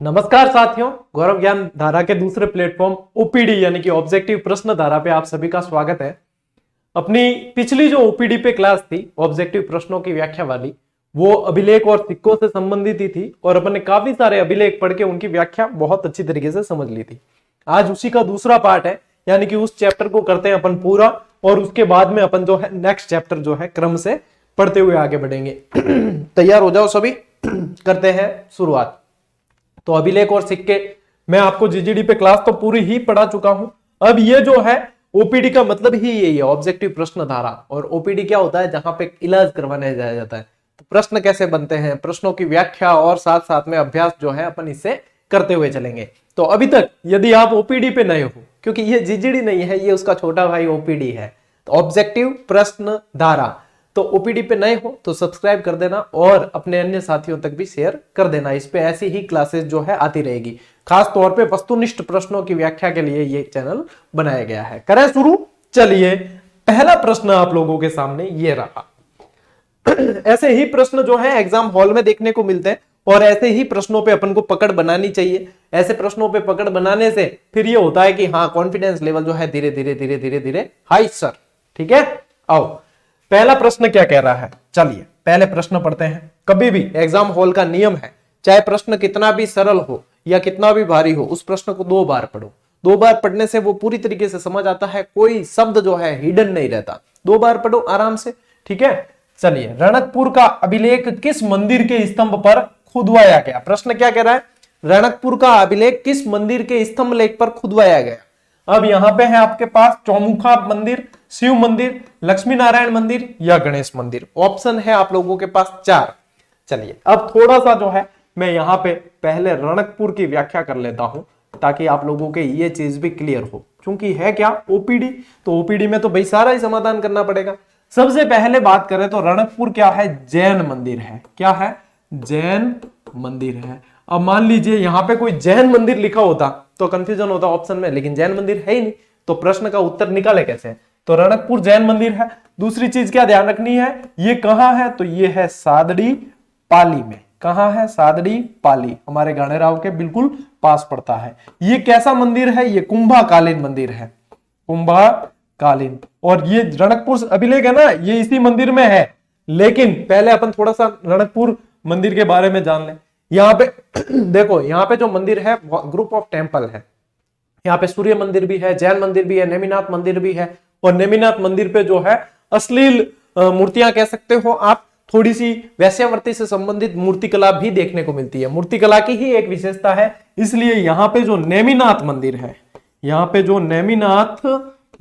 नमस्कार साथियों, गौरव ज्ञान धारा के दूसरे प्लेटफॉर्म ओपीडी यानी कि ऑब्जेक्टिव प्रश्न धारा पे आप सभी का स्वागत है। अपनी पिछली जो ओपीडी पे क्लास थी, ऑब्जेक्टिव प्रश्नों की व्याख्या वाली, वो अभिलेख और सिक्कों से संबंधित ही थी और अपन ने काफी सारे अभिलेख पढ़ के उनकी व्याख्या बहुत अच्छी तरीके से समझ ली थी। आज उसी का दूसरा पार्ट है, यानी कि उस चैप्टर को करते हैं अपन पूरा और उसके बाद में अपन जो है नेक्स्ट चैप्टर जो है क्रम से पढ़ते हुए आगे बढ़ेंगे। तैयार हो जाओ सभी, करते हैं शुरुआत। तो अभिलेख और सिक्के, मैं आपको जीजीडी पे क्लास तो पूरी ही पढ़ा चुका हूं। अब ये जो है ओपीडी का मतलब ही यही है, ऑब्जेक्टिव प्रश्न धारा। और ओपीडी क्या होता है? जहां पे इलाज करवाने जाया जाता है। तो प्रश्न कैसे बनते हैं, प्रश्नों की व्याख्या और साथ साथ में अभ्यास जो है अपन इससे करते हुए चलेंगे। तो अभी तक यदि आप ओपीडी पे नए हो, क्योंकि ये जीजीडी नहीं है, ये उसका छोटा भाई ओपीडी है, तो ऑब्जेक्टिव प्रश्न धारा। तो ओपीडी पे नए हो तो सब्सक्राइब कर देना और अपने अन्य साथियों तक भी शेयर कर देना। इस पे ऐसी ही क्लासेस जो है आती रहेगी। खास तौर पे वस्तुनिष्ठ प्रश्नों की व्याख्या के लिए ये चैनल बनाया गया है। करें शुरू। चलिए, पहला प्रश्न आप लोगों के सामने ये रहा। ऐसे ही प्रश्न जो है एग्जाम हॉल में देखने को मिलते हैं और ऐसे ही प्रश्नों पे अपन को पकड़ बनानी चाहिए। ऐसे प्रश्नों पे पकड़ बनाने से फिर ये होता है कि हाँ, कॉन्फिडेंस लेवल जो है धीरे धीरे धीरे धीरे धीरे हाई सर। ठीक है, आओ पहला प्रश्न क्या कह रहा है। चलिए पहले प्रश्न पढ़ते हैं। कभी भी एग्जाम हॉल का नियम है, चाहे प्रश्न कितना भी सरल हो या कितना भी भारी हो, उस प्रश्न को 2 बार पढ़ो। 2 बार पढ़ने से वो पूरी तरीके से समझ आता है, कोई शब्द जो है हिडन नहीं रहता। 2 बार पढ़ो आराम से। ठीक है, चलिए। रणकपुर का अभिलेख किस मंदिर के स्तंभ पर खुदवाया गया? प्रश्न क्या कह रहा है? रणकपुर का अभिलेख किस मंदिर के स्तंभ लेख पर खुदवाया गया? अब यहां पे है आपके पास चौमुखा मंदिर, शिव मंदिर, लक्ष्मी नारायण मंदिर या गणेश मंदिर। ऑप्शन है आप लोगों के पास 4। चलिए अब थोड़ा सा जो है मैं यहां पे पहले रणकपुर की व्याख्या कर लेता हूं, ताकि आप लोगों के ये चीज भी क्लियर हो। क्योंकि है क्या ओपीडी, तो ओपीडी में तो भाई सारा ही समाधान करना पड़ेगा। सबसे पहले बात करें तो रणकपुर क्या है? जैन मंदिर है। क्या है? जैन मंदिर है। अब मान लीजिए यहां पे कोई जैन मंदिर लिखा होता तो कंफ्यूजन होता ऑप्शन में, लेकिन जैन मंदिर है ही नहीं, तो प्रश्न का उत्तर निकाले कैसे? तो रणकपुर जैन मंदिर है। दूसरी चीज क्या ध्यान रखनी है, ये कहां है? तो ये है सादड़ी पाली में। कहां है? सादड़ी पाली, हमारे गाणेराव के बिल्कुल पास पड़ता है। ये कैसा मंदिर है? ये कुंभाकालीन मंदिर है, कुंभाकालीन। और ये रणकपुर अभिलेख है ना, ये इसी मंदिर में है। लेकिन पहले अपन थोड़ा सा रणकपुर मंदिर के बारे में जान लें। यहाँ पे देखो, यहाँ पे जो मंदिर है ग्रुप ऑफ टेम्पल है। यहाँ पे सूर्य मंदिर भी है, जैन मंदिर भी है, नेमिनाथ मंदिर भी है। और नेमिनाथ मंदिर पे जो है अश्लील मूर्तियां कह सकते हो आप, थोड़ी सी वैश्यावृत्ति से संबंधित मूर्तिकला भी देखने को मिलती है। मूर्तिकला की ही एक विशेषता है, इसलिए यहाँ पे जो नेमिनाथ मंदिर है, यहाँ पे जो नेमिनाथ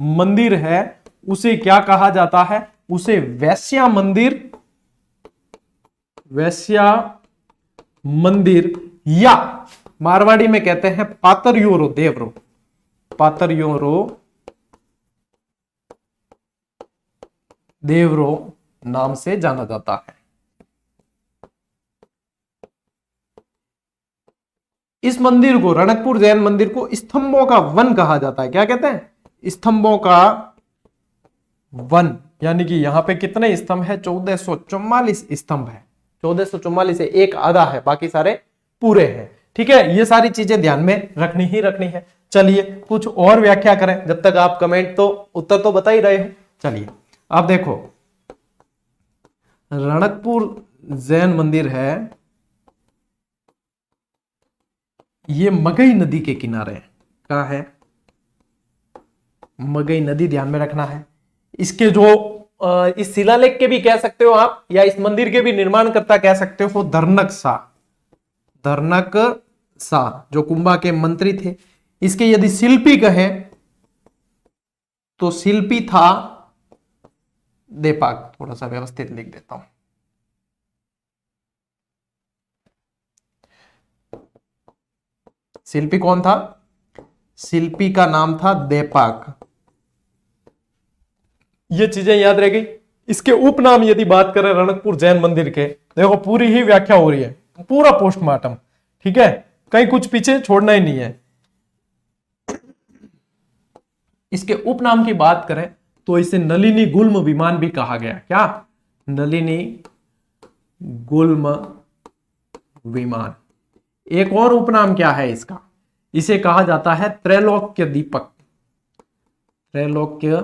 मंदिर है उसे क्या कहा जाता है? उसे वैश्या मंदिर, वैश्या मंदिर, या मारवाड़ी में कहते हैं पातरयोरो देवरो, पातरयोरो देवरो नाम से जाना जाता है। इस मंदिर को, रणकपुर जैन मंदिर को स्तंभों का वन कहा जाता है। क्या कहते हैं? स्तंभों का वन। यानी कि यहां पे कितने स्तंभ है? 1444 स्तंभ है। 1444 से एक आधा है, बाकी सारे पूरे हैं। ठीक है, ये सारी चीजें ध्यान में रखनी ही रखनी है। चलिए कुछ और व्याख्या करें, जब तक आप कमेंट तो उत्तर तो बता ही रहे हो। चलिए आप देखो, रणकपुर जैन मंदिर है, ये मगई नदी के किनारे है। कहां है? मगई नदी, ध्यान में रखना है। इसके जो इस शिलालेख के भी कह सकते हो आप, या इस मंदिर के भी निर्माणकर्ता कह सकते हो धर्नक शाह, धर्नक शाह जो कुंभा के मंत्री थे। इसके यदि शिल्पी कहें तो शिल्पी था देपाक। थोड़ा सा व्यवस्थित लिख देता हूं। शिल्पी कौन था? शिल्पी का नाम था देपाक। ये चीजें याद रह गई। इसके उपनाम यदि बात करें रणकपुर जैन मंदिर के, देखो पूरी ही व्याख्या हो रही है, पूरा पोस्टमार्टम। ठीक है, कहीं कुछ पीछे छोड़ना ही नहीं है। इसके उपनाम की बात करें तो इसे नलिनी गुल्म विमान भी कहा गया। क्या? नलिनी गुल्म विमान। एक और उपनाम क्या है इसका, इसे कहा जाता है त्रैलोक्य दीपक, त्रैलोक्य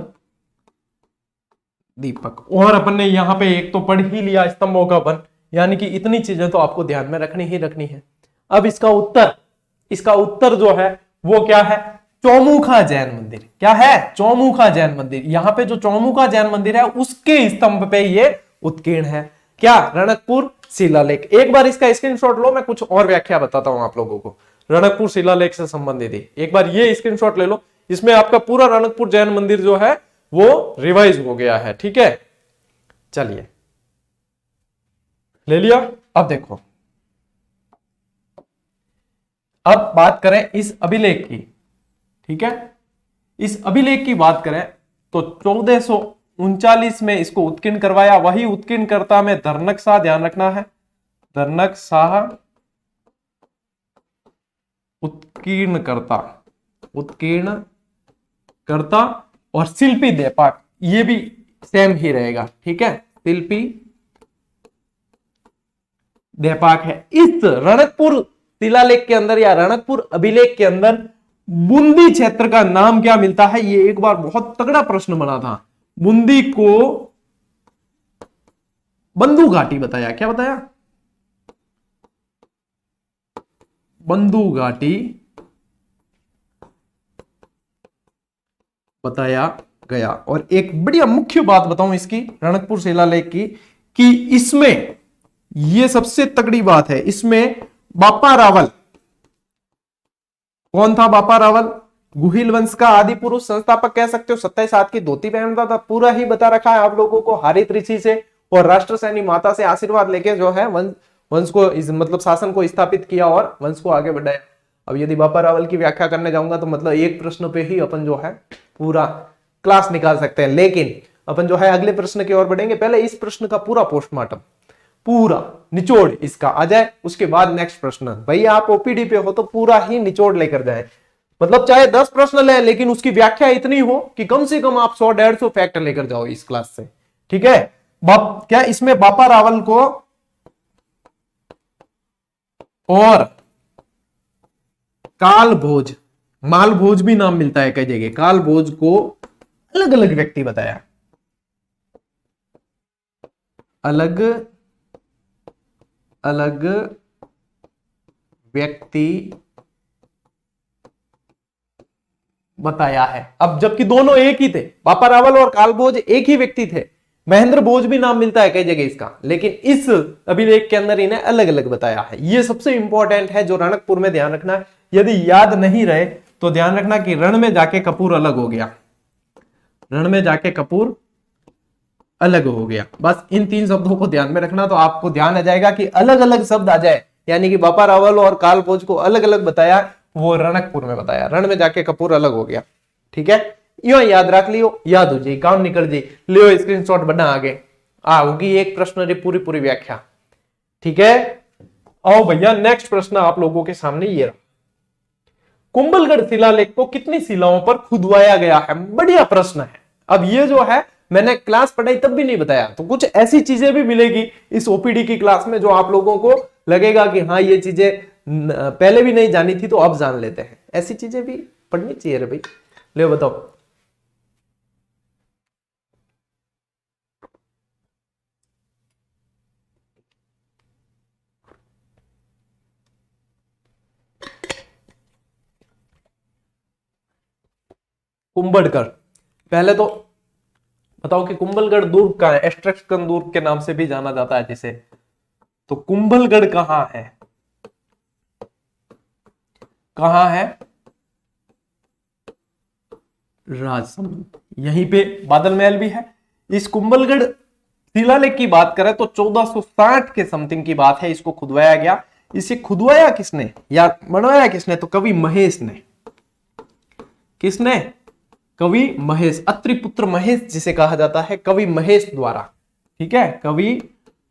दीपक। और अपन ने यहां पे एक तो पढ़ ही लिया स्तंभों का वन, यानी कि इतनी चीजें तो आपको ध्यान में रखनी ही रखनी है। अब इसका उत्तर जो है वो क्या है, चौमुखा जैन मंदिर। क्या है, चौमुखा जैन मंदिर। यहां पे जो चौमुखा जैन मंदिर है उसके स्तंभ पे ये उत्कीर्ण है। क्या, रणकपुर शिलालेख। एक बार इसका स्क्रीनशॉट लो, मैं कुछ और व्याख्या बताता हूं आप लोगों को रणकपुर शिलालेख से संबंधित ही। एक बार ये स्क्रीनशॉट ले लो, इसमें आपका पूरा रणकपुर जैन मंदिर जो है वो रिवाइज हो गया है। ठीक है, चलिए ले लिया। अब देखो, अब बात करें इस अभिलेख की। ठीक है, इस अभिलेख की बात करें तो 1439 में इसको उत्कीर्ण करवाया। वही उत्कीर्णकर्ता में धर्नक शाह, ध्यान रखना है, धर्नक शाह उत्कीर्णकर्ता और शिल्पी देपाक, ये भी सेम ही रहेगा। ठीक है, शिल्पी देपाक है। इस रणकपुर शिलालेख के अंदर या रणकपुर अभिलेख के अंदर बूंदी क्षेत्र का नाम क्या मिलता है, ये एक बार बहुत तगड़ा प्रश्न बना था। बूंदी को बंधु घाटी बताया। क्या बताया, बंधु घाटी बताया गया। और एक बढ़िया मुख्य बात बताऊं इसकी, रणकपुर शिलालेख की, कि इसमें ये सबसे तगड़ी बात है, इसमें बापा रावल, कौन था बापा रावल, गुहिल वंश का आदि पुरुष, संस्थापक कह सकते हो। 27 हाथ की धोती पहनता था, पूरा ही बता रखा है आप लोगों को। हारित ऋषि से और राष्ट्रसैनी माता से आशीर्वाद लेके जो है वंश को मतलब शासन को स्थापित किया और वंश को आगे बढ़ाया। अब यदि बापा रावल की व्याख्या करने जाऊंगा तो मतलब एक प्रश्न पे ही अपन जो है पूरा क्लास निकाल सकते हैं, लेकिन अपन जो है अगले प्रश्न की ओर बढ़ेंगे। पहले इस प्रश्न का पूरा पोस्टमार्टम, पूरा निचोड़ इसका आ जाए, उसके बाद नेक्स्ट प्रश्न। भाई आप ओपीडी पे हो तो पूरा ही निचोड़ लेकर जाए, मतलब चाहे 10 प्रश्न ले, लेकिन उसकी व्याख्या इतनी हो कि कम से कम आप 100-150 फैक्ट लेकर जाओ इस क्लास से। ठीक है, क्या इसमें बापा रावल को और काल भोज, माल भोज भी नाम मिलता है कई जगह, काल भोज को अलग अलग व्यक्ति बताया, अलग अलग व्यक्ति बताया है। अब जबकि दोनों एक ही थे, बापा रावल और काल भोज एक ही व्यक्ति थे। महेंद्र भोज भी नाम मिलता है कई जगह इसका, लेकिन इस अभिलेख के अंदर इन्हें अलग अलग बताया है। यह सबसे इंपॉर्टेंट है जो रणकपुर में ध्यान रखना है। यदि याद नहीं रहे तो ध्यान रखना कि रण में जाके कपूर अलग हो गया, रण में जाके कपूर अलग हो गया। बस इन 3 शब्दों को ध्यान में रखना तो आपको ध्यान आ जाएगा कि अलग अलग शब्द आ जाए, यानी कि बापा रावल और काल भोज को अलग अलग बताया, वो रणकपुर में बताया, रण में जाके कपूर अलग हो गया। ठीक है, यो याद रख लियो, याद हो जाए, काम निकल जाए। लियो स्क्रीनशॉट बना, आगे होगी एक प्रश्न री पूरी व्याख्या। ठीक है, आओ भैया नेक्स्ट प्रश्न आप लोगों के सामने ये रहा। कुंभलगढ़ शिलालेख को कितनी शिलाओं पर खुदवाया गया है? बढ़िया प्रश्न है। अब ये जो है मैंने क्लास पढ़ाई तब भी नहीं बताया, तो कुछ ऐसी चीजें भी मिलेगी इस ओपीडी की क्लास में जो आप लोगों को लगेगा कि हाँ ये चीजें पहले भी नहीं जानी थी तो अब जान लेते हैं। ऐसी चीजें भी पढ़नी चाहिए रे भाई। ले बताओ, कुंभलगढ़, पहले तो बताओ कि कुंभलगढ़ दुर्ग कहां है? एस्ट्रक्शन दुर्ग के नाम से भी जाना जाता है जिसे। तो कुंभलगढ़ कहां है? कहां है? राजसमंद, यहीं पे बादल महल भी है। इस कुंभलगढ़ शिलालेख की बात करें तो 1460 के समथिंग की बात है, इसको खुदवाया गया। इसे खुदवाया किसने या बनवाया किसने? तो कवि महेश ने। किसने? कवि महेश, अत्रिपुत्र महेश जिसे कहा जाता है, कवि महेश द्वारा। ठीक है, कवि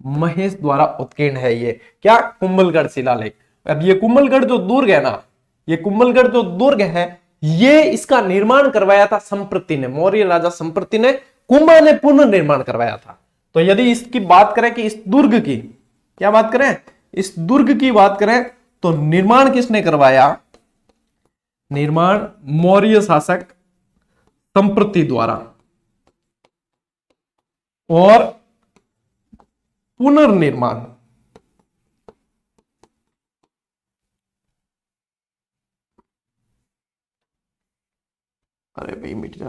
महेश द्वारा उत्कीर्ण है ये क्या? कुंभलगढ़ शिलालेख। अब ये कुंभलगढ़ जो दुर्ग है ना, ये कुंभलगढ़ जो दुर्ग है, ये इसका निर्माण करवाया था संप्रति ने, मौर्य राजा संप्रति ने, कुंभा ने पुनर्निर्माण करवाया था। तो यदि इसकी बात करें कि इस दुर्ग की क्या बात करें, इस दुर्ग की बात करें तो निर्माण किसने करवाया? निर्माण मौर्य शासक संप्रति द्वारा और पुनर्निर्माण अरे भाई मिट जा।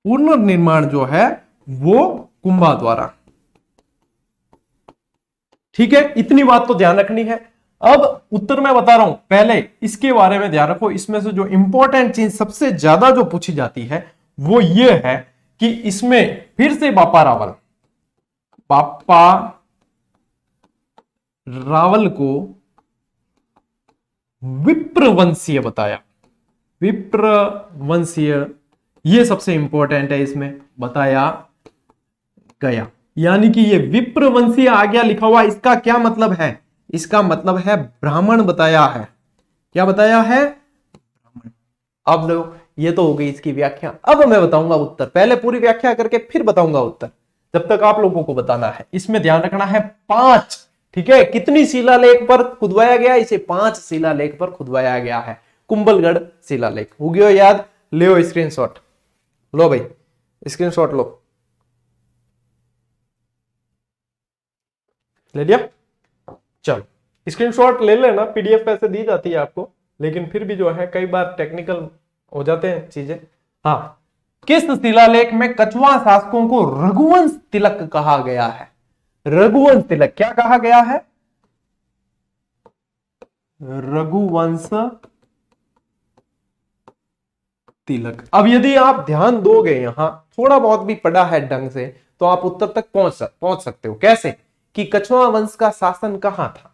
पुनर्निर्माण जो है वो कुंभा द्वारा। ठीक है, इतनी बात तो ध्यान रखनी है। अब उत्तर मैं बता रहा हूं, पहले इसके बारे में ध्यान रखो। इसमें से जो इंपॉर्टेंट चीज सबसे ज्यादा जो पूछी जाती है वो ये है कि इसमें फिर से बापा रावल को विप्रवंशीय बताया। विप्रवंशीय ये सबसे इंपॉर्टेंट है, इसमें बताया गया। यानी कि ये विप्रवंशीय आ गया लिखा हुआ, इसका क्या मतलब है? इसका मतलब है ब्राह्मण बताया है। क्या बताया है? अब लो, ये तो हो गई इसकी व्याख्या। अब मैं बताऊंगा उत्तर, पहले पूरी व्याख्या करके फिर बताऊंगा उत्तर। जब तक आप लोगों को बताना है, इसमें ध्यान रखना है 5। ठीक है, कितनी शिलालेख पर खुदवाया गया? इसे 5 शिलालेख पर खुदवाया गया है। कुंभलगढ़ शिलालेख हो गया याद? ले स्क्रीनशॉट लो भाई, स्क्रीनशॉट लो। ले लिया? चलो स्क्रीनशॉट ले लेना, पीडीएफ पैसे दी जाती है आपको, लेकिन फिर भी जो है कई बार टेक्निकल हो जाते हैं चीजें। हाँ, किस शिलालेख में कछवा शासकों को रघुवंश तिलक कहा गया है? रघुवंश तिलक क्या कहा गया है? रघुवंश तिलक। अब यदि आप ध्यान दोगे, यहां थोड़ा बहुत भी पढ़ा है ढंग से, तो आप उत्तर तक पहुंच सकते हो। कैसे? कि कछवा वंश का शासन कहां था?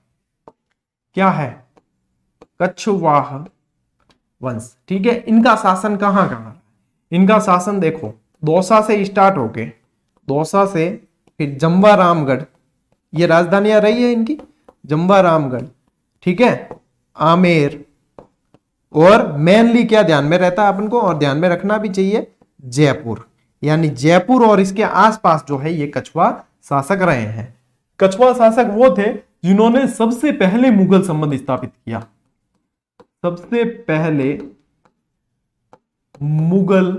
क्या है? कछवाह वंश। ठीक है, इनका शासन कहां कहां? इनका शासन देखो, दौसा से स्टार्ट होके, दौसा से फिर जम्वा रामगढ़, ये राजधानियां रही है इनकी, जम्वा रामगढ़, ठीक है, आमेर, और मेनली क्या ध्यान में रहता है अपन को, और ध्यान में रखना भी चाहिए, जयपुर। यानी जयपुर और इसके आसपास जो है ये कछवा शासक रहे हैं। कछवा शासक वो थे जिन्होंने सबसे पहले मुगल संबंध स्थापित किया। सबसे पहले मुगल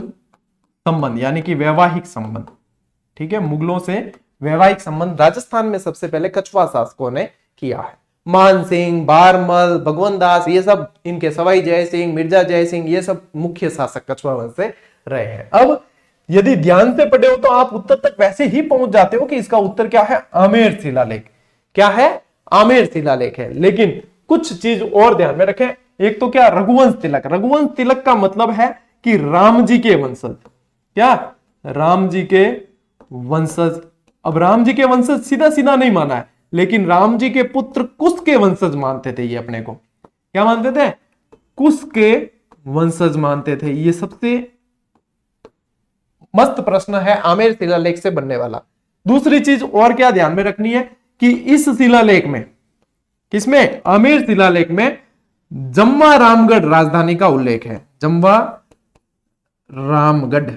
संबंध यानी कि वैवाहिक संबंध। ठीक है, मुगलों से वैवाहिक संबंध राजस्थान में सबसे पहले कछवा शासकों ने किया है। मान सिंह, बारमल, भगवंत दास, ये सब इनके, सवाई जय सिंह, मिर्जा जय सिंह, ये सब मुख्य शासक कछवा वंश से रहे हैं। अब यदि ध्यान से पढ़े हो तो आप उत्तर तक वैसे ही पहुंच जाते हो कि इसका उत्तर क्या है? आमेर शिलालेख। क्या है? आमेर शिलालेख है। लेकिन कुछ चीज और ध्यान में रखें। एक तो क्या? रघुवंश तिलक। रघुवंश तिलक का मतलब है कि राम जी के वंशज। क्या? राम जी के वंशज। अब राम जी के वंशज सीधा सीधा नहीं माना है, लेकिन राम जी के पुत्र कुश के वंशज मानते थे ये अपने को। क्या मानते थे? कुश के वंशज मानते थे। ये सबसे मस्त प्रश्न है आमेर शिलालेख से बनने वाला। दूसरी चीज और क्या ध्यान में रखनी है कि इस शिलालेख में, किसमें? आमेर शिलालेख में जम्वा रामगढ़ राजधानी का उल्लेख है। जम्वा रामगढ़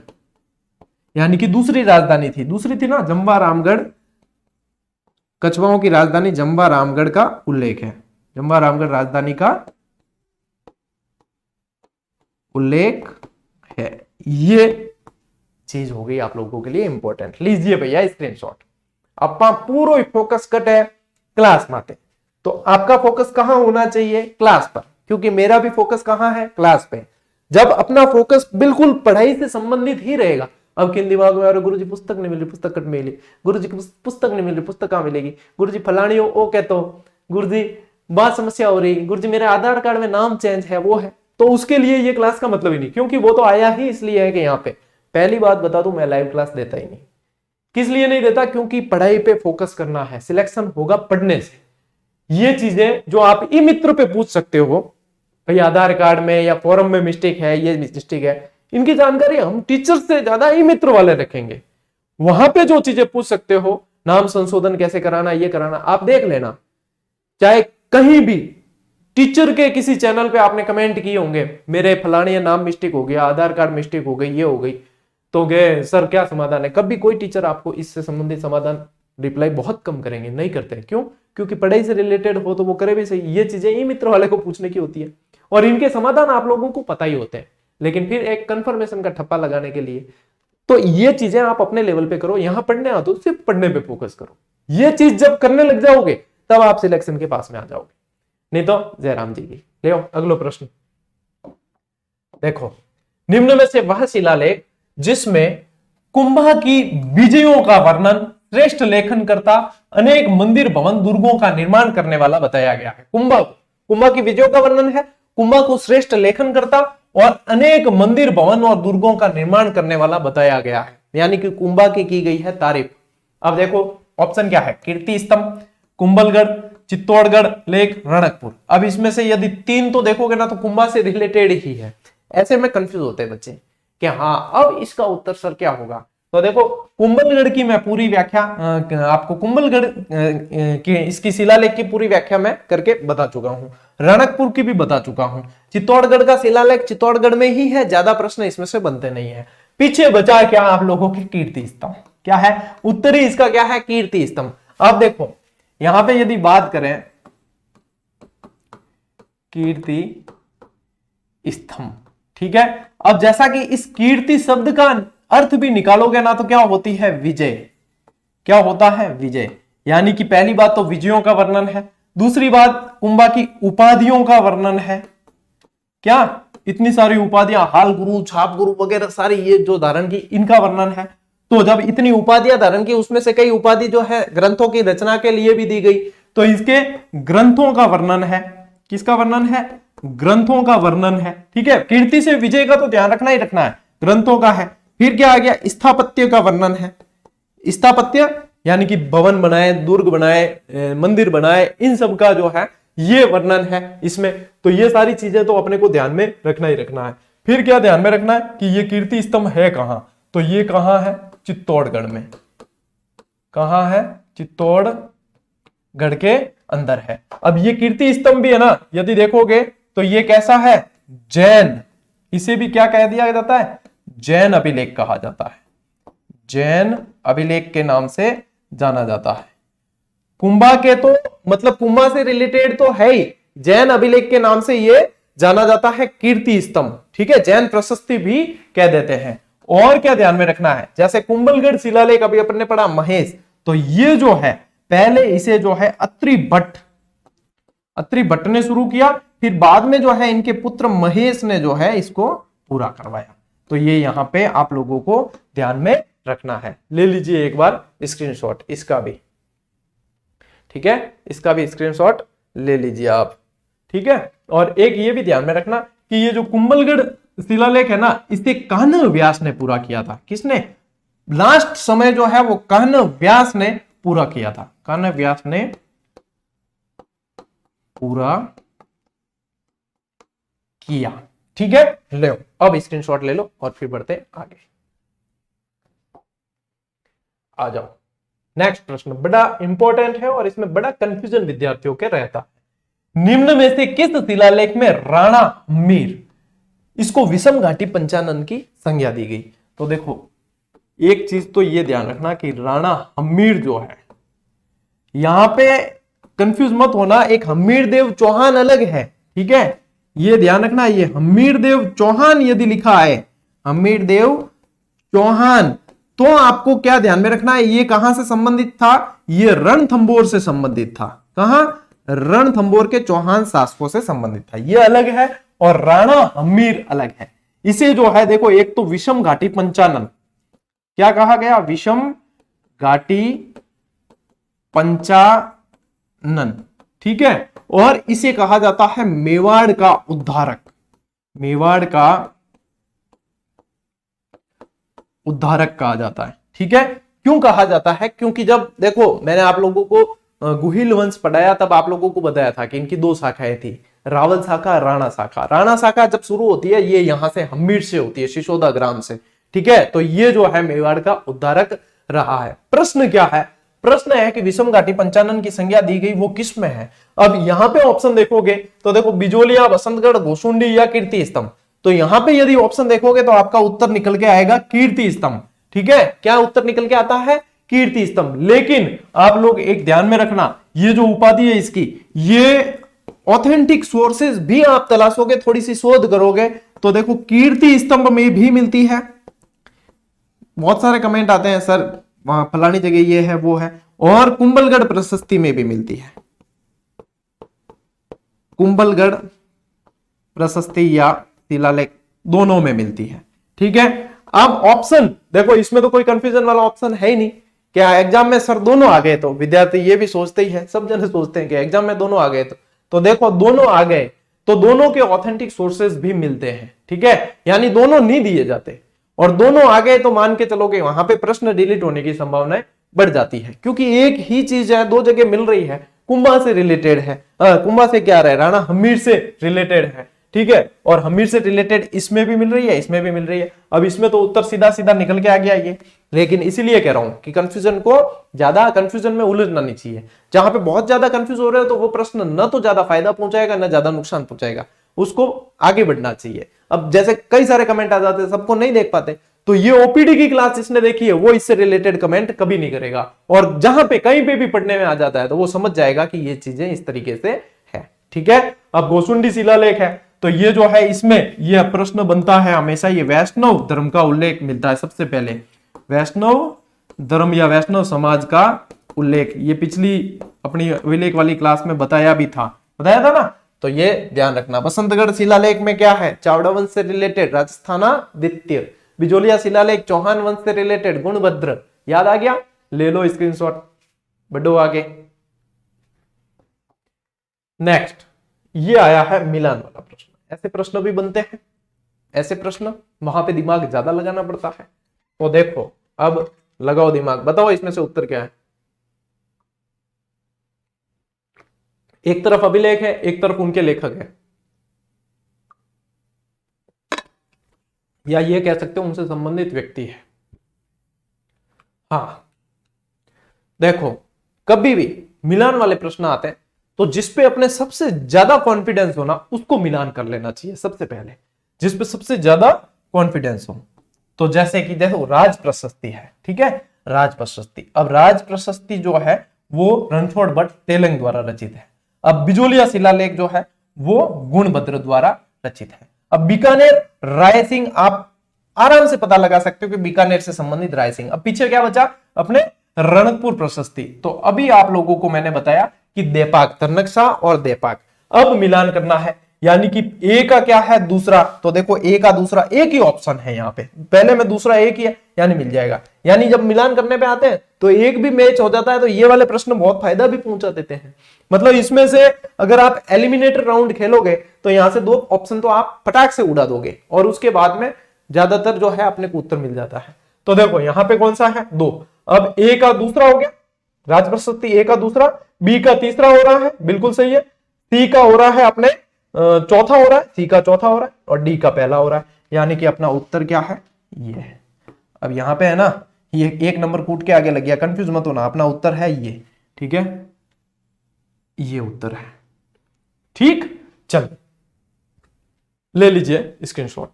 यानी कि दूसरी राजधानी थी, दूसरी थी ना जम्वा रामगढ़, कछवाओं की राजधानी जम्वा रामगढ़ का उल्लेख है। जम्वा रामगढ़ राजधानी का उल्लेख है। ये चीज हो गई आप लोगों के लिए इंपॉर्टेंट। लीजिए भैया स्क्रीनशॉट। अपना पूरा फोकस कट है क्लास माते, तो आपका फोकस कहां होना चाहिए? क्लास पर, क्योंकि मेरा भी फोकस कहां है? क्लास पे। जब अपना फोकस बिल्कुल पढ़ाई से संबंधित ही रहेगा, अब किन दिमाग में आ रहा, गुरुजी पुस्तक नहीं मिल रही, पुस्तक कट मिली, गुरुजी पुस्तक नहीं मिल रही, पुस्तक कहां मिलेगी, गुरुजी फलानी ओ कहते हो, गुरुजी बात समस्या हो रही, गुरुजी मेरे आधार कार्ड में नाम चेंज है, वो है, तो उसके लिए ये क्लास का मतलब ही नहीं, क्योंकि वो तो आया ही इसलिए है कि यहाँ पे। पहली बात बता दूं, मैं लाइव क्लास देता ही नहीं। किस लिए नहीं देता? क्योंकि पढ़ाई पे फोकस करना है, सिलेक्शन होगा पढ़ने से। ये चीजें जो आप ई मित्र पे पूछ सकते हो, भाई आधार कार्ड में या फॉर्म में मिस्टेक है, ये मिस्टेक है, इनकी जानकारी हम टीचर से ज्यादा ई मित्र वाले रखेंगे। वहां पे जो चीजें पूछ सकते हो, नाम संशोधन कैसे कराना, ये कराना, आप देख लेना। चाहे कहीं भी टीचर के किसी चैनल पे आपने कमेंट किए होंगे, मेरे फलाने नाम मिस्टेक हो गया, आधार कार्ड मिस्टेक हो गई, ये हो गई, तो गए सर क्या समाधान है? कभी कोई टीचर आपको इससे संबंधित समाधान रिप्लाई बहुत कम करेंगे, नहीं करते। क्यों? क्योंकि पढ़ाई से रिलेटेड हो तो वो करे भी सही। ये चीजें ई मित्र वाले को पूछने की होती है और इनके समाधान आप लोगों को पता ही होते हैं, लेकिन फिर एक कंफर्मेशन का ठप्पा लगाने के लिए तो ये चीजें आप अपने लेवल पे करो। यहां पढ़ने आओ तो सिर्फ पढ़ने पे फोकस करो। ये चीज जब करने लग जाओगे तब आप सिलेक्शन के पास में आ जाओगे, नहीं तो जयराम जी की। ले आओ अगला प्रश्न। देखो, निम्न में से वह शिलालेख जिसमें कुंभा की विजयों का वर्णन श्रेष्ठ लेखन करता अनेक मंदिर भवन दुर्गों का निर्माण करने वाला बताया गया है। कुंभा की विजयों का वर्णन है, कुंभा को श्रेष्ठ लेखन करता और अनेक मंदिर भवन और दुर्गों का निर्माण करने वाला बताया गया है, यानी कि कुंभा की गई है तारीफ। अब देखो ऑप्शन क्या है, कीर्ति स्तंभ, कुंभलगढ़, चित्तौड़गढ़ लेक, रणकपुर। अब इसमें से यदि 3 तो देखोगे ना तो कुंभा से रिलेटेड ही है। ऐसे में कंफ्यूज होते हैं बच्चे कि हाँ अब इसका उत्तर सर क्या होगा। तो देखो कुंभलगढ़ की मैं पूरी व्याख्या आपको कुंभलगढ़ की इसकी शिलालेख की पूरी व्याख्या मैं करके बता चुका हूं, रणकपुर की भी बता चुका हूं। चित्तौड़गढ़ का शिलालेख चित्तौड़गढ़ में ही है, ज्यादा प्रश्न इसमें से बनते नहीं है। पीछे बचा क्या आप लोगों की कीर्ति स्तंभ, क्या है उत्तरी इसका क्या है, कीर्ति स्तंभ। अब देखो यहां पे यदि बात करें कीर्ति स्तंभ, ठीक है। अब जैसा कि इस कीर्ति शब्द का अर्थ भी निकालोगे ना तो क्या होती है, विजय। क्या होता है, विजय। यानी कि पहली बात तो विजयों का वर्णन है, दूसरी बात कुंभा की उपाधियों का वर्णन है। क्या इतनी सारी उपाधियां, हाल गुरु, छाप गुरु वगैरह सारी ये जो धारण की इनका वर्णन है। तो जब इतनी उपाधियां धारण की, उसमें से कई उपाधि जो है ग्रंथों की रचना के लिए भी दी गई, तो इसके ग्रंथों का वर्णन है। किसका वर्णन है, ग्रंथों का वर्णन है, ठीक है। कीर्ति से विजय का तो ध्यान रखना ही रखना है, ग्रंथों का है। फिर क्या आ गया, स्थापत्य का वर्णन है। स्थापत्य यानी कि भवन बनाए, दुर्ग बनाए, मंदिर बनाए, इन सब का जो है ये वर्णन है इसमें। तो ये सारी चीजें तो अपने को ध्यान में रखना ही रखना है। फिर क्या ध्यान में रखना है कि ये कीर्ति स्तंभ है कहां, तो ये कहां है, चित्तौड़गढ़ में। कहां है, चित्तौड़गढ़ के अंदर है। अब ये कीर्ति स्तंभ भी है ना, यदि देखोगे तो ये कैसा है, जैन। इसे भी क्या कह दिया जाता है, जैन अभिलेख कहा जाता है। जैन अभिलेख के नाम से जाना जाता है। कुंभा के तो मतलब कुंभा से रिलेटेड तो है ही, जैन अभिलेख के नाम से ये जाना जाता है कीर्ति स्तंभ, ठीक है। जैन प्रशस्ति भी कह देते हैं। और क्या ध्यान में रखना है, जैसे कुंभलगढ़ शिलालेख अभी अपन ने पढ़ा महेश, तो ये जो है पहले इसे जो है अत्रि भट्ट ने शुरू किया, फिर बाद में जो है इनके पुत्र महेश ने जो है इसको पूरा करवाया। तो ये यहां पे आप लोगों को ध्यान में रखना है। ले लीजिए एक बार स्क्रीनशॉट इसका भी, ठीक है, इसका भी स्क्रीनशॉट ले लीजिए आप, ठीक है। और एक ये भी ध्यान में रखना कि ये जो कुंभलगढ़ शिलालेख है ना, इसे कान्ह व्यास ने पूरा किया था। किसने, लास्ट समय जो है वो कान्ह व्यास ने पूरा किया था। कान्ह व्यास ने पूरा किया, ठीक है। ले अब स्क्रीनशॉट ले लो और फिर बढ़ते आगे। आ जाओ नेक्स्ट प्रश्न, बड़ा इंपॉर्टेंट है और इसमें बड़ा कंफ्यूजन विद्यार्थियों के रहता है। निम्न में से किस शिलालेख में राणा हम्मीर, इसको विषम घाटी पंचानन की संज्ञा दी गई। तो देखो एक चीज तो ये ध्यान रखना कि राणा हम्मीर जो है, यहां पे कंफ्यूज मत होना, एक हम्मीर देव चौहान अलग है, ठीक है। ये ध्यान रखना, ये हम्मीर देव चौहान यदि लिखा है, हम्मीर देव चौहान, तो आपको क्या ध्यान में रखना है, ये कहां से संबंधित था, ये रणथंभौर से संबंधित था। कहां, रणथंभौर के चौहान शासकों से संबंधित था। ये अलग है और राणा हम्मीर अलग है। इसे जो है देखो, एक तो विषम घाटी पंचानन, क्या कहा गया, विषम घाटी पंचानन, ठीक है। और इसे कहा जाता है मेवाड़ का उद्धारक। मेवाड़ का उद्धारक कहा जाता है, ठीक है। क्यों कहा जाता है, क्योंकि जब देखो मैंने आप लोगों को गुहिल वंश पढ़ाया तब आप लोगों को बताया था कि इनकी 2 शाखाएं थी, रावल शाखा, राणा शाखा। राणा शाखा जब शुरू होती है ये यहां से हम्मीर से होती है, शिशोदा ग्राम से, ठीक है। तो ये जो है मेवाड़ का उद्धारक रहा है। प्रश्न क्या है, प्रश्न है कि विषम घाटी पंचानन की संज्ञा दी गई वो किस में है। अब यहां पे ऑप्शन देखोगे तो देखो बिजोलिया, बसंतगढ़, घोसुंडी या कीर्ति स्तंभ। तो यहां पे यदि ऑप्शन देखोगे तो आपका उत्तर निकल के आएगा कीर्ति स्तंभ, ठीक है। क्या उत्तर निकल के आता है, कीर्ति स्तंभ। लेकिन आप लोग एक ध्यान में रखना, ये जो उपाधि है इसकी, ये ऑथेंटिक सोर्सेज भी आप तलाशोगे, थोड़ी सी शोध करोगे तो देखो कीर्ति स्तंभ में भी मिलती है। बहुत सारे कमेंट आते हैं सर वहां फलानी जगह ये है वो है, और कुंभलगढ़ प्रशस्ति में भी मिलती है, कुंभलगढ़ प्रशस्ति या शिलालेख दोनों में मिलती है। ठीक है, अब ऑप्शन देखो, इसमें तो कोई कंफ्यूजन वाला ऑप्शन है ही नहीं। क्या एग्जाम में सर दोनों आ गए? तो विद्यार्थी ये भी सोचते ही है, सब जने सोचते हैं कि एग्जाम में दोनों आ गए तो देखो दोनों आ गए तो दोनों के ऑथेंटिक सोर्सेज भी मिलते हैं। ठीक है, यानी दोनों नहीं दिए जाते, और दोनों आ गए तो मान के चलो कि वहां पे प्रश्न डिलीट होने की संभावना बढ़ जाती है, क्योंकि एक ही चीज है, दो जगह मिल रही है, कुंभा से रिलेटेड है, कुंभा से क्या रहा है, राणा हमीर से रिलेटेड है। ठीक है, और हमीर से रिलेटेड इसमें भी मिल रही है, इसमें भी मिल रही है। अब इसमें तो उत्तर सीधा सीधा निकल के आ गया ये, लेकिन इसीलिए कह रहा हूं कि कंफ्यूजन को, ज्यादा कंफ्यूजन में उलझना नहीं चाहिए। जहां पे बहुत ज्यादा कंफ्यूज हो रहे हो तो वो प्रश्न न तो ज्यादा फायदा पहुंचाएगा न ज्यादा नुकसान पहुंचाएगा, उसको आगे बढ़ना चाहिए। अब जैसे कई सारे कमेंट आ जाते हैं, सबको नहीं देख पाते, तो ये ओपीडी की क्लास जिसने देखी है वो इससे रिलेटेड कमेंट कभी नहीं करेगा, और जहां पे कहीं पे भी पढ़ने में आ जाता है तो वो समझ जाएगा कि ये चीजें इस तरीके से है। ठीक है, अब गोसुंडी शिलालेख है तो ये जो है इसमें ये प्रश्न बनता है हमेशा, ये वैष्णव धर्म का उल्लेख मिलता है सबसे पहले, वैष्णव धर्म या वैष्णव समाज का उल्लेख। ये पिछली अपनी विलेख वाली क्लास में बताया था ना, तो ये ध्यान रखना। बसंतगढ़ शिलालेख में क्या है, चावड़ा वंश से रिलेटेड राजस्थानादित्य। बिजोलिया शिलालेख चौहान वंश से रिलेटेड गुणभद्र। याद आ गया, ले लो स्क्रीनशॉट, बढ़ो आगे। नेक्स्ट ये आया है मिलान वाला प्रश्न। ऐसे प्रश्न भी बनते हैं, ऐसे प्रश्न वहां पे दिमाग ज्यादा लगाना पड़ता है। तो देखो अब लगाओ दिमाग, बताओ इसमें से उत्तर क्या है। एक तरफ अभिलेख है, एक तरफ उनके लेखक है, या ये कह सकते हो उनसे संबंधित व्यक्ति है। हाँ देखो, कभी भी मिलान वाले प्रश्न आते हैं तो जिसपे अपने सबसे ज्यादा कॉन्फिडेंस हो ना उसको मिलान कर लेना चाहिए सबसे पहले, जिसपे सबसे ज्यादा कॉन्फिडेंस हो। तो जैसे कि देखो राज प्रशस्ति है, ठीक है, राज प्रशस्ति। अब राज प्रशस्ति जो है वो रणछोड़ भट्ट तेलंग द्वारा रचित है। अब बिजोलिया शिलालेख जो है वो गुणभद्र द्वारा रचित है। अब बीकानेर राय सिंह, आप आराम से पता लगा सकते हो कि बीकानेर से संबंधित राय सिंह। अब पीछे क्या बचा, अपने रणकपुर प्रशस्ति। तो अभी आप लोगों को मैंने बताया कि देपाक, तरनकशाह और देपाक। अब मिलान करना है, यानी कि ए का क्या है दूसरा, तो देखो ए का दूसरा एक ही ऑप्शन है यहाँ पे, पहले में दूसरा एक ही है, यानी मिल जाएगा। यानी जब मिलान करने पे आते हैं तो एक भी मैच हो जाता है, तो ये वाले प्रश्न बहुत फायदा भी पहुंचा देते हैं। मतलब इसमें से अगर आप एलिमिनेटर राउंड खेलोगे तो यहां से दो ऑप्शन तो आप फटाक से उड़ा दोगे, और उसके बाद में ज्यादातर जो है अपने को उत्तर मिल जाता है। तो देखो यहाँ पे कौन सा है, दो। अब ए का दूसरा हो गया राज प्रशस्ति, ए का दूसरा, बी का तीसरा हो रहा है, बिल्कुल सही है, सी का हो रहा है अपने चौथा हो रहा है, सी का चौथा हो रहा है, और डी का पहला हो रहा है। यानी कि अपना उत्तर क्या है, ये है। अब यहां पे है ना, ये एक नंबर कूट के आगे लग गया, कंफ्यूज मत होना, अपना उत्तर है ये, ठीक है, ये उत्तर है। ठीक, चल ले लीजिए स्क्रीनशॉट।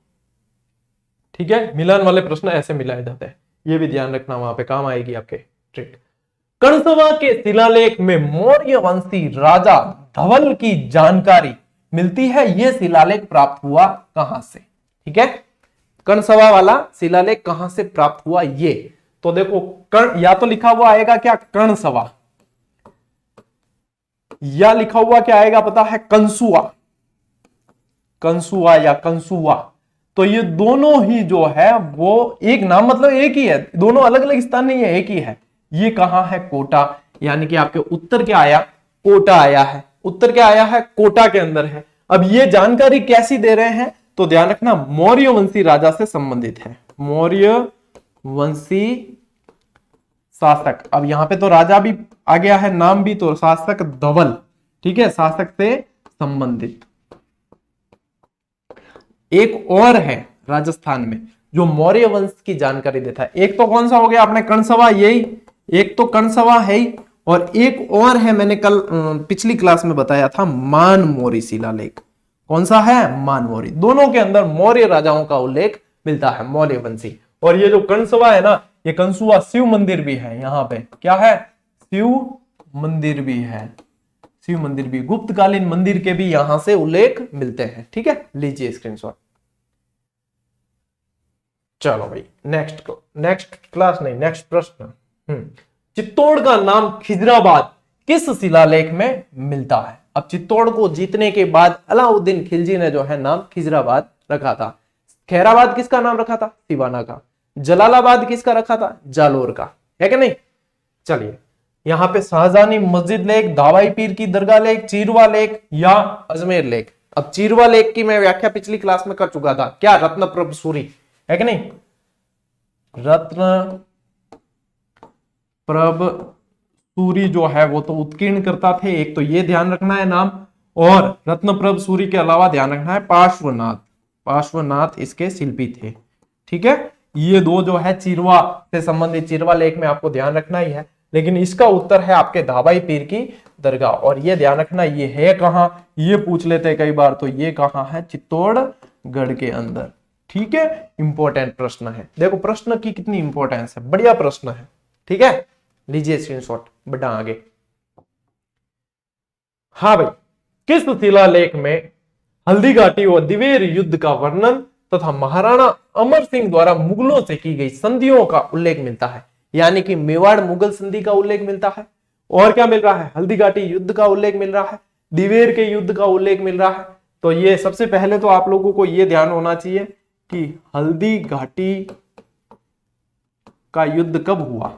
ठीक है, मिलान वाले प्रश्न ऐसे मिलाए जाते हैं, ये भी ध्यान रखना, वहां पे काम आएगी आपके ट्रिक। कर्णसभा के शिलालेख में मौर्य वंशी राजा धवल की जानकारी मिलती है। यह शिलालेख प्राप्त हुआ कहां से, ठीक है, कर्णसभा वाला शिलालेख कहां से प्राप्त हुआ ये। तो देखो कर्ण, या तो लिखा हुआ आएगा क्या कर्णसभा, या लिखा हुआ क्या आएगा पता है, कंसुआ, कंसुआ या कंसुआ। तो ये दोनों ही जो है वो एक नाम, मतलब एक ही है, दोनों अलग अलग स्थान नहीं है, एक ही है। ये कहां है, कोटा। यानी कि आपके उत्तर क्या आया, कोटा आया है। उत्तर क्या आया है, कोटा के अंदर है। अब ये जानकारी कैसी दे रहे हैं, तो ध्यान रखना मौर्य वंशी राजा से संबंधित है, मौर्य वंशी शासक। अब यहां पे तो राजा भी आ गया है, नाम भी, तो शासक धवल, ठीक है, शासक से संबंधित। एक और है राजस्थान में जो मौर्य वंश की जानकारी देता है। एक तो कौन सा हो गया आपने, कर्णसभा, यही एक तो कर्णसभा है ही, और एक और है, मैंने कल पिछली क्लास में बताया था, मानमोरी शिलालेख। कौन सा है, मानमोरी। दोनों के अंदर मौर्य राजाओं का उल्लेख मिलता है, मौर्य वंशी। और ये जो कर्णसभा है ना, ये कंसुआ शिव मंदिर भी है, यहाँ पे क्या है, शिव मंदिर भी है, शिव मंदिर भी, गुप्तकालीन मंदिर के भी यहां से उल्लेख मिलते हैं। ठीक है, लीजिए स्क्रीनशॉट। चलो भाई नेक्स्ट क्लास नहीं, नेक्स्ट प्रश्न। चित्तौड़ का नाम खिजराबाद किस शिलालेख में मिलता है? अब चित्तौड़ को जीतने के बाद अलाउद्दीन खिलजी ने जो है नाम खिजराबाद रखा था। खैराबाद किसका नाम रखा था? सिवाना का। जलालाबाद किसका रखा था? जालोर का, है कि नहीं? चलिए, यहां पे शाहजहानी मस्जिद लेक, दावाई पीर की दरगाह लेक, चीरवा लेक या अजमेर लेक। अब चीरवा लेक की मैं व्याख्या पिछली क्लास में कर चुका था, क्या? रत्नप्रभ सूरी, है कि नहीं? रत्न प्रभ सूरी जो है वो तो उत्कीर्ण करता थे, एक तो ये ध्यान रखना है नाम, और रत्नप्रभ सूरी के अलावा ध्यान रखना है पार्श्वनाथ, पार्श्वनाथ इसके शिल्पी थे। ठीक है, ये दो जो है चीरवा से संबंधित, चीरवा लेख में आपको ध्यान रखना ही है। लेकिन इसका उत्तर है आपके दावाई पीर की दरगाह, और ये ध्यान रखना ये है कहां, ये पूछ लेते हैं कई बार, तो ये कहां है? चित्तौड़गढ़ के अंदर। ठीक है, इंपॉर्टेंट प्रश्न है, देखो प्रश्न की कितनी इंपॉर्टेंस है, बढ़िया प्रश्न है। ठीक है, लीजिए स्क्रीनशॉट, बढ़ा आगे। हाँ भाई, किस शिलालेख में हल्दी घाटी और दिवेर युद्ध का वर्णन तथा महाराणा अमर सिंह द्वारा मुगलों से की गई संधियों का उल्लेख मिलता है? यानी कि मेवाड़ मुगल संधि का उल्लेख मिलता है, और क्या मिल रहा है? हल्दी घाटी युद्ध का उल्लेख मिल रहा है, दिवेर के युद्ध का उल्लेख मिल रहा है। तो ये सबसे पहले तो आप लोगों को यह ध्यान होना चाहिए कि हल्दी घाटी का युद्ध कब हुआ?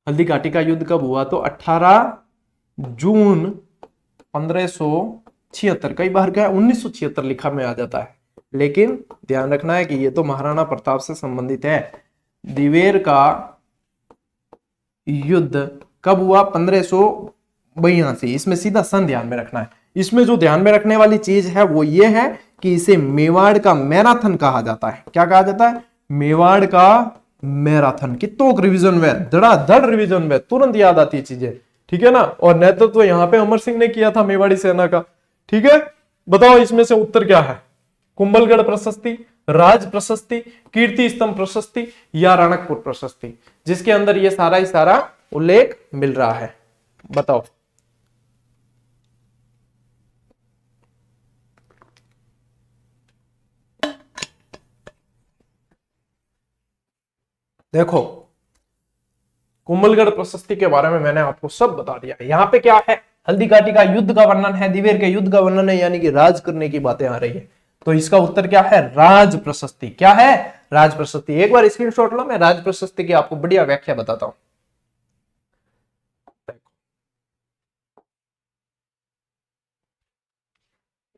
हल्दी घाटी का युद्ध कब हुआ? तो 18 जून 1576। कई बार क्या 1976 लिखा में आ जाता है, लेकिन ध्यान रखना है कि ये तो महाराणा प्रताप से संबंधित है। दिवेर का युद्ध कब हुआ? 1582। इसमें सीधा सन ध्यान में रखना है। इसमें जो ध्यान में रखने वाली चीज है वो ये है कि इसे मेवाड़ का मैराथन कहा जाता है। क्या कहा जाता है? मेवाड़ का मैराथन। कितों रिवीजन में, धड़ाधड़ रिवीजन में, तुरंत याद आती है चीजें। ठीक है ना? और नेतृत्व तो यहाँ पे अमर सिंह ने किया था मेवाड़ी सेना का। ठीक है, बताओ इसमें से उत्तर क्या है? कुंभलगढ़ प्रशस्ति, राज प्रशस्ति, कीर्ति स्तंभ प्रशस्ति या रणकपुर प्रशस्ति, जिसके अंदर ये सारा ही सारा उल्लेख मिल रहा है। बताओ। देखो, कुंभलगढ़ प्रशस्ति के बारे में मैंने आपको सब बता दिया है। यहाँ पे क्या है? हल्दी घाटी का युद्ध का वर्णन है, दिवेर के युद्ध का वर्णन है, यानी कि राज करने की बातें आ रही है। तो इसका उत्तर क्या है? राज प्रशस्ति। क्या है? राज प्रशस्ति। एक बार स्क्रीनशॉट लो, मैं राज प्रशस्ति की आपको बढ़िया व्याख्या बताता हूं।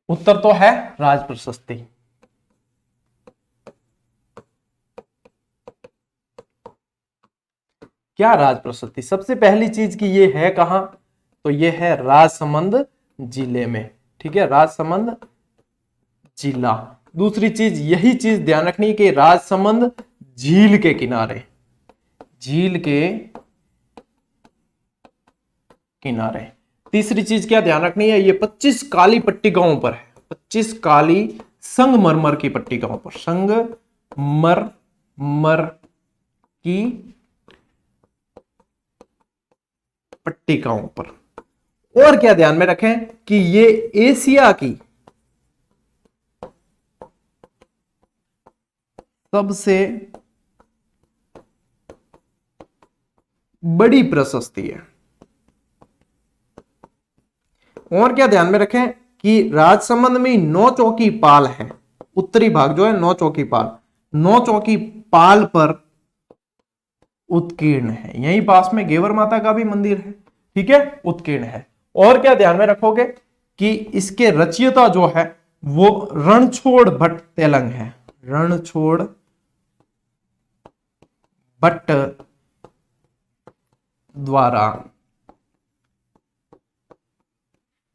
उत्तर तो है राज प्रशस्ति। क्या राज प्रशस्ति? सबसे पहली चीज की ये है कहां? तो ये है राजसमंद जिले में। ठीक है, राजसमंद जिला। दूसरी चीज, यही चीज ध्यान रखनी है कि राजसमंद झील के किनारे, झील के किनारे। तीसरी चीज क्या ध्यान रखनी है? ये 25 काली पट्टिकाओं पर है, 25 काली संगमरमर की पट्टिकाओं पर, संगमरमर की पट्टिकाओं पर। और क्या ध्यान में रखें कि ये एशिया की सबसे बड़ी प्रशस्ति है। और क्या ध्यान में रखें कि राजसमंद में 9 चौकी पाल है। उत्तरी भाग जो है 9 चौकी पाल, 9 चौकी पाल पर उत्कीर्ण है। यहीं पास में घेवर माता का भी मंदिर है। ठीक है, उत्कीर्ण है। और क्या ध्यान में रखोगे कि इसके रचयिता जो है वो रणछोड़ भट्ट तेलंग है, रणछोड़ भट्ट द्वारा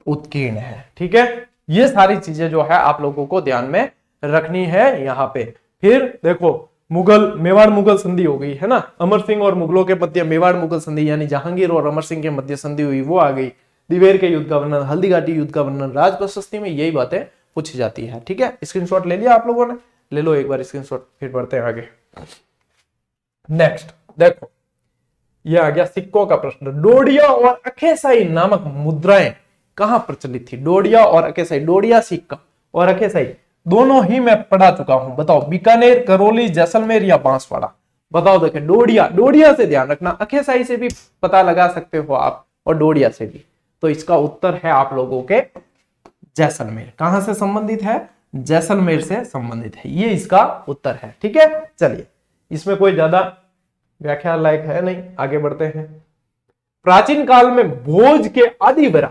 उत्कीर्ण है। ठीक है, ये सारी चीजें जो है आप लोगों को ध्यान में रखनी है यहां पे। फिर देखो, मुगल मेवाड़ मुगल संधि हो गई है ना, अमर सिंह और मुगलों के मध्य मेवाड़ मुगल संधि, यानी जहांगीर और अमर सिंह के मध्य संधि हुई, वो आ गई। दिवेर के युद्ध का वर्णन, हल्दी घाटी युद्ध का वर्णन, राज प्रशस्ति में यही बातें पूछी जाती है। ठीक है, स्क्रीनशॉट ले लिया आप लोगों ने? ले लो एक बार स्क्रीनशॉट, फिर बढ़ते हैं आगे। नेक्स्ट देखो, यह आ गया सिक्कों का प्रश्न। डोडिया और अखेसाई नामक मुद्राएं कहां प्रचलित थी? डोडिया और अखेसाई, डोडिया सिक्का और अखेसाई दोनों ही मैं पढ़ा चुका हूं। बताओ, बीकानेर, करौली, जैसलमेर या बांसवाड़ा? बताओ। देखिए, डोडिया, डोडिया से ध्यान रखना, अखेसाई से भी पता लगा सकते हो आप और डोडिया से भी। तो इसका उत्तर है आप लोगों के जैसलमेर। कहां से संबंधित है? जैसलमेर से संबंधित है, ये इसका उत्तर है। ठीक है, चलिए, इसमें कोई ज्यादा व्याख्या लायक है नहीं, आगे बढ़ते हैं। प्राचीन काल में भोज के आदि वरा,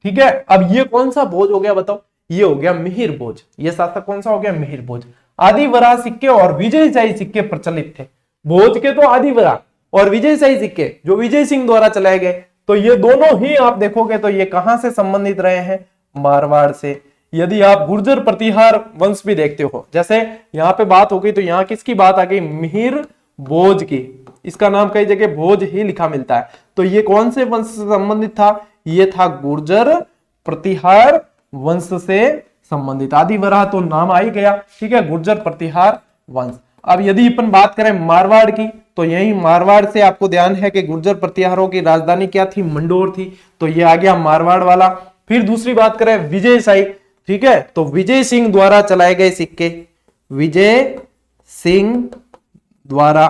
ठीक है, अब ये कौन सा भोज हो गया बताओ? ये हो गया मिहिर भोज। ये शासक कौन सा हो गया? मिहिर भोज। आदि वरा सिक्के और विजयशाही सिक्के प्रचलित थे। भोज के तो आदि वरा और विजयशाही सिक्के जो विजय सिंह द्वारा चलाए गए, तो ये दोनों ही आप देखोगे तो ये कहां से संबंधित रहे हैं? मारवाड़ से। यदि आप गुर्जर प्रतिहार वंश भी देखते हो, जैसे यहां पे बात हो गई तो यहां किसकी बात आ गई? मिहिर भोज की। इसका नाम कई जगह भोज ही लिखा मिलता है। तो ये कौन से वंश से संबंधित था? ये था गुर्जर प्रतिहार वंश से संबंधित। आदि वराह तो नाम आ ही गया, ठीक है, गुर्जर प्रतिहार वंश। अब यदि अपन बात करें मारवाड़ की, तो यही मारवाड़ से आपको ध्यान है कि गुर्जर प्रतिहारों की राजधानी क्या थी? मंडोर थी। तो ये आ गया मारवाड़ वाला। फिर दूसरी बात करें विजयशाही, ठीक है, तो विजय सिंह द्वारा चलाए गए सिक्के, विजय सिंह द्वारा,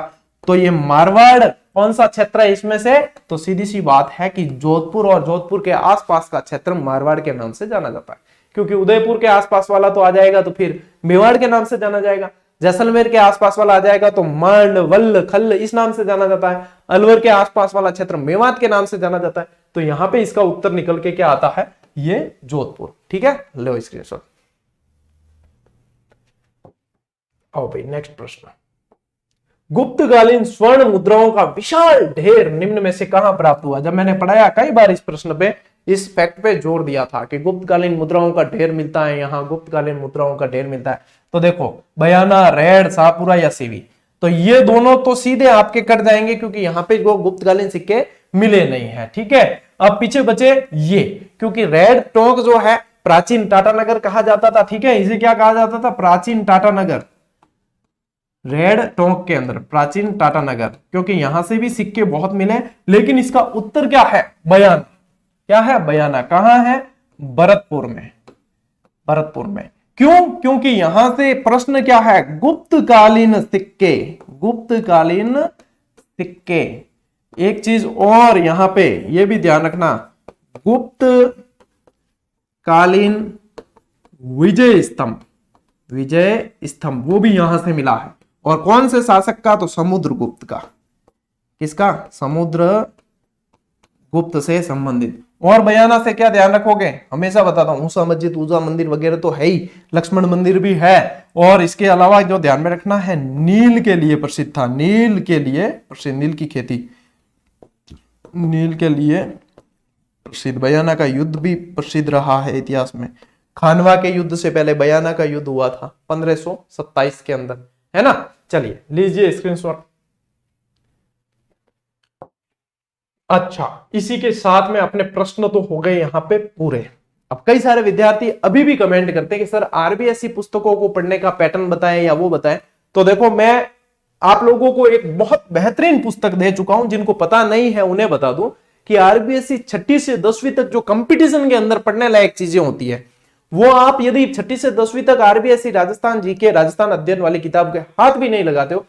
तो ये मारवाड़ कौन सा क्षेत्र है इसमें से? तो सीधी सी बात है कि जोधपुर और जोधपुर के आसपास का क्षेत्र मारवाड़ के नाम से जाना जाता है, क्योंकि उदयपुर के आसपास वाला तो आ जाएगा तो फिर मेवाड़ के नाम से जाना जाएगा। जैसलमेर के आसपास वाला आ जाएगा तो मांड, वल्ल, खल्ल इस नाम से जाना जाता है। अलवर के आसपास वाला क्षेत्र मेवात के नाम से जाना जाता है। तो यहां पे इसका उत्तर निकल के क्या आता है? ये जोधपुर। ठीक है, लो स्क्रीनशॉट। आओ भाई, नेक्स्ट प्रश्न। गुप्तकालीन स्वर्ण मुद्राओं का विशाल ढेर निम्न में से कहां प्राप्त हुआ? जब मैंने पढ़ाया कई बार इस प्रश्न पे, इस फैक्ट पे जोर दिया था कि गुप्तकालीन मुद्राओं का ढेर मिलता है, यहां गुप्तकालीन मुद्राओं का ढेर मिलता है। तो देखो, बयाना, रेड, शाहपुरा या सीवी, तो ये दोनों तो सीधे आपके कट जाएंगे क्योंकि यहां पे जो गुप्तकालीन सिक्के मिले नहीं है। ठीक है, अब पीछे बचे ये, क्योंकि रेड टोंक जो है प्राचीन टाटानगर कहा जाता था। ठीक है, इसे क्या कहा जाता था? प्राचीन टाटानगर। रेड टोंक के अंदर प्राचीन टाटानगर, क्योंकि यहां से भी सिक्के बहुत मिले। लेकिन इसका उत्तर क्या है? बयाना। क्या है? बयाना। कहां है? भरतपुर में। भरतपुर में। क्यों? क्योंकि यहां से प्रश्न क्या है? गुप्तकालीन सिक्के। गुप्तकालीन सिक्के। एक चीज और यहां पे ये भी ध्यान रखना, गुप्तकालीन विजय स्तंभ, विजय स्तंभ वो भी यहां से मिला है। और कौन से शासक का? तो समुद्रगुप्त का। किसका? समुद्रगुप्त से संबंधित। और बयाना से क्या ध्यान रखोगे? हमेशा बताता हूं, ऊषा मस्जिद, ऊषा मंदिर वगैरह तो है ही, लक्ष्मण मंदिर भी है। और इसके अलावा जो ध्यान में रखना है, नील के लिए प्रसिद्ध था। नील के लिए प्रसिद्ध, नील की खेती, नील के लिए प्रसिद्ध। बयाना का युद्ध भी प्रसिद्ध रहा है इतिहास में। खानवा के युद्ध से पहले बयाना का युद्ध हुआ था 1527 के अंदर, है ना। चलिए, लीजिए स्क्रीनशॉट। अच्छा, इसी के साथ में अपने प्रश्न तो हो गए यहां पे पूरे। अब कई सारे विद्यार्थी अभी भी कमेंट करते हैं कि सर आरबीएससी पुस्तकों को पढ़ने का पैटर्न बताएं या वो बताएं। तो देखो, मैं आप लोगों को एक बहुत बेहतरीन पुस्तक दे चुका हूं। जिनको पता नहीं है उन्हें बता दूं कि आरबीएससी 6ठी से 10वीं तक जो कंपटीशन के अंदर पढ़ने लायक चीजें होती है, वो आप यदि 6ठी से 10वीं तक आरबीएससी राजस्थान जीके, राजस्थान अध्ययन वाली किताब के हाथ भी नहीं लगाते हो,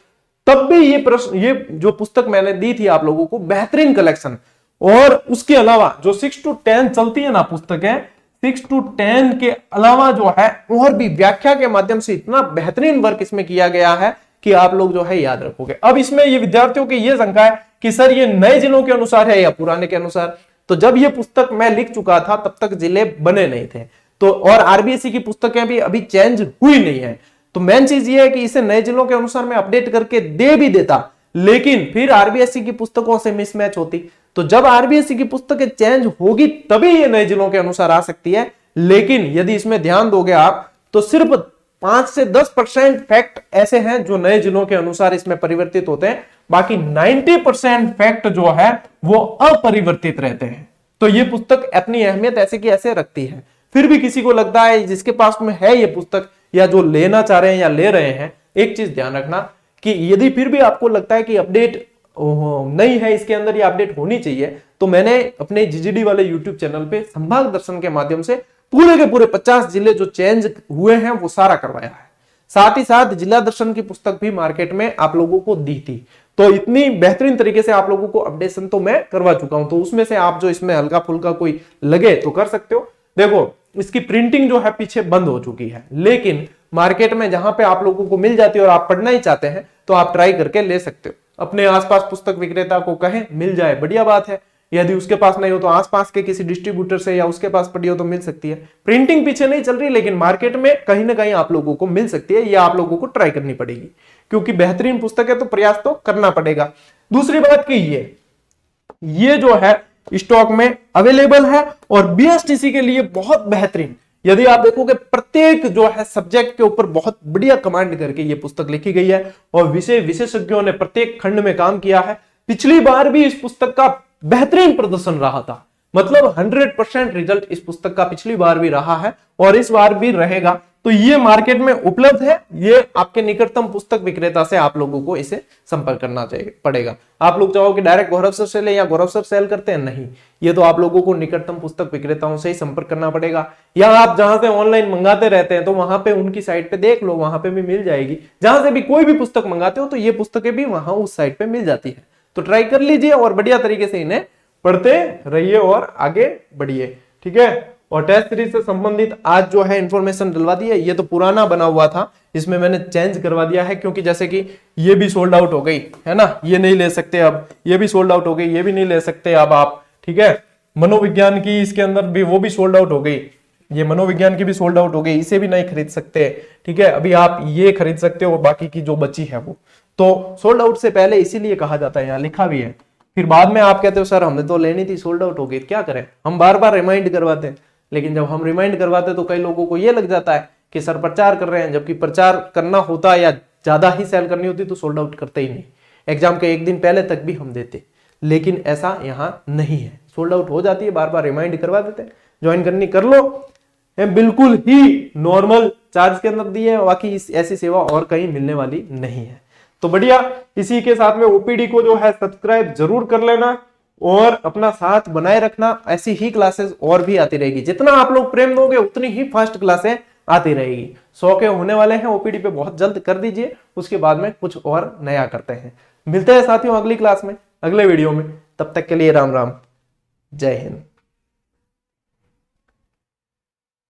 तब भी ये प्रश्न, ये जो पुस्तक मैंने दी थी आप लोगों को, बेहतरीन कलेक्शन। और उसके अलावा जो 6 to 10 चलती है ना पुस्तकें, 6 to 10 के अलावा जो है और भी व्याख्या के माध्यम से इतना बेहतरीन वर्क इसमें किया गया है कि आप लोग जो है याद रखोगे। अब इसमें ये विद्यार्थियों की ये शंका है कि सर ये नए जिलों के अनुसार है या पुराने के अनुसार। तो जब ये पुस्तक मैं लिख चुका था तब तक जिले बने नहीं थे, तो और आरबीएससी की पुस्तकें भी अभी चेंज हुई नहीं है। तो मेन चीज ये है कि इसे नए जिलों के अनुसार मैं अपडेट करके दे भी देता, लेकिन फिर आरबीएससी की पुस्तकों से मिसमैच होती। तो जब आरबीएससी की पुस्तकें चेंज होगी तभी ये नए जिलों के अनुसार आ सकती है। लेकिन यदि इसमें ध्यान दोगे आप तो सिर्फ 5 से 10% फैक्ट ऐसे हैं जो नए जिलों के अनुसार इसमें परिवर्तित होते हैं, बाकी 90% फैक्ट जो है वो अपरिवर्तित रहते हैं। तो ये पुस्तक अपनी अहमियत ऐसे की ऐसे रखती है। फिर भी किसी को लगता है, जिसके पास में है ये पुस्तक या जो लेना चाह रहे हैं या ले रहे हैं, एक चीज ध्यान रखना कि यदि फिर भी आपको लगता है कि अपडेट नहीं है इसके अंदर, या अपडेट होनी चाहिए, तो मैंने अपने जीजीडी वाले यूट्यूब चैनल पे संभाग दर्शन के माध्यम से पूरे के पूरे 50 जिले जो चेंज हुए हैं वो सारा करवाया है। साथ ही साथ जिला दर्शन की पुस्तक भी मार्केट में आप लोगों को दी थी, तो इतनी बेहतरीन तरीके से आप लोगों को अपडेशन तो मैं करवा चुका हूं। तो उसमें से आप जो इसमें हल्का फुल्का कोई लगे तो कर सकते हो। देखो इसकी प्रिंटिंग जो है पीछे बंद हो चुकी है, लेकिन मार्केट में जहां पे आप लोगों को मिल जाती है और आप पढ़ना ही चाहते हैं तो आप ट्राई करके ले सकते हो। अपने आसपास पुस्तक विक्रेता को कहें, मिल जाए बढ़िया बात है। यदि उसके पास नहीं हो तो आसपास के किसी डिस्ट्रीब्यूटर से या उसके पास पड़ी हो तो मिल सकती है। प्रिंटिंग पीछे नहीं चल रही, लेकिन मार्केट में कहीं ना कहीं आप लोगों को मिल सकती है, या आप लोगों को ट्राई करनी पड़ेगी, क्योंकि बेहतरीन पुस्तक है तो प्रयास तो करना पड़ेगा। दूसरी बात की ये जो है स्टॉक में अवेलेबल है और बीएसटीसी के लिए बहुत बेहतरीन। यदि आप देखोगे प्रत्येक जो है सब्जेक्ट के ऊपर बहुत बढ़िया कमांड करके ये पुस्तक लिखी गई है और विषय विशेषज्ञों ने प्रत्येक खंड में काम किया है। पिछली बार भी इस पुस्तक का बेहतरीन प्रदर्शन रहा था, मतलब 100% रिजल्ट इस पुस्तक का पिछली बार भी रहा है और इस बार भी रहेगा। तो ये मार्केट में उपलब्ध है, ये आपके निकटतम पुस्तक विक्रेता से आप लोगों को इसे संपर्क करना पड़ेगा। आप लोग चाहो कि डायरेक्ट गौरव सर से ले या गौरव सर सेल करते हैं, नहीं, ये तो आप लोगों को निकटतम पुस्तक विक्रेताओं से ही संपर्क करना पड़ेगा। या आप जहां से ऑनलाइन मंगाते रहते हैं तो वहां पे उनकी साइट पे देख लो, वहां पे भी मिल जाएगी। जहां से भी कोई भी पुस्तक मंगाते हो तो ये पुस्तकें भी वहां उस साइट पे मिल जाती है। तो ट्राई कर लीजिए और बढ़िया तरीके से इन्हें पढ़ते रहिए और आगे बढ़िए, ठीक है। और टेस्ट सीरीज से संबंधित आज जो है इंफॉर्मेशन डलवा दी है। ये तो पुराना बना हुआ था, इसमें मैंने चेंज करवा दिया है, क्योंकि जैसे कि ये भी सोल्ड आउट हो गई है ना, ये नहीं ले सकते अब, ये भी सोल्ड आउट हो गई, ये भी नहीं ले सकते अब आप, ठीक है। मनोविज्ञान की इसके अंदर भी वो भी सोल्ड आउट हो गई, ये मनोविज्ञान की भी सोल्ड आउट हो गई, इसे भी नहीं खरीद सकते, ठीक है। अभी आप ये खरीद सकते हो, बाकी की जो बची है वो तो सोल्ड आउट से पहले इसीलिए कहा जाता है, यहाँ लिखा भी है। फिर बाद में आप कहते हो सर हमने तो लेनी थी, सोल्ड आउट हो गई, क्या करें, हम बार बार रिमाइंड करवाते हैं। लेकिन जब हम रिमाइंड करवाते तो कई लोगों को ये लग जाता है कि सर प्रचार कर रहे हैं, जबकि प्रचार करना होता या ज्यादा ही सेल करनी होती तो सोल्ड आउट करते ही नहीं। एग्जाम के एक दिन पहले तक भी हम देते, लेकिन ऐसा यहाँ नहीं है, सोल्ड आउट हो जाती है, बार बार रिमाइंड करवा देते हैं। ज्वाइन करनी कर लो, बिल्कुल ही नॉर्मल चार्ज के अंदर दी है, बाकी ऐसी सेवा और कहीं मिलने वाली नहीं है। तो बढ़िया, इसी के साथ में ओपीडी को जो है सब्सक्राइब जरूर कर लेना और अपना साथ बनाए रखना। ऐसी ही क्लासेस और भी आती रहेगी, जितना आप लोग प्रेम दोगे उतनी ही फास्ट क्लासें आती रहेगी। 100 के होने वाले हैं ओपीडी पे, बहुत जल्द कर दीजिए, उसके बाद में कुछ और नया करते हैं। मिलते हैं साथियों अगली क्लास में, अगले वीडियो में, तब तक के लिए राम राम, जय हिंद।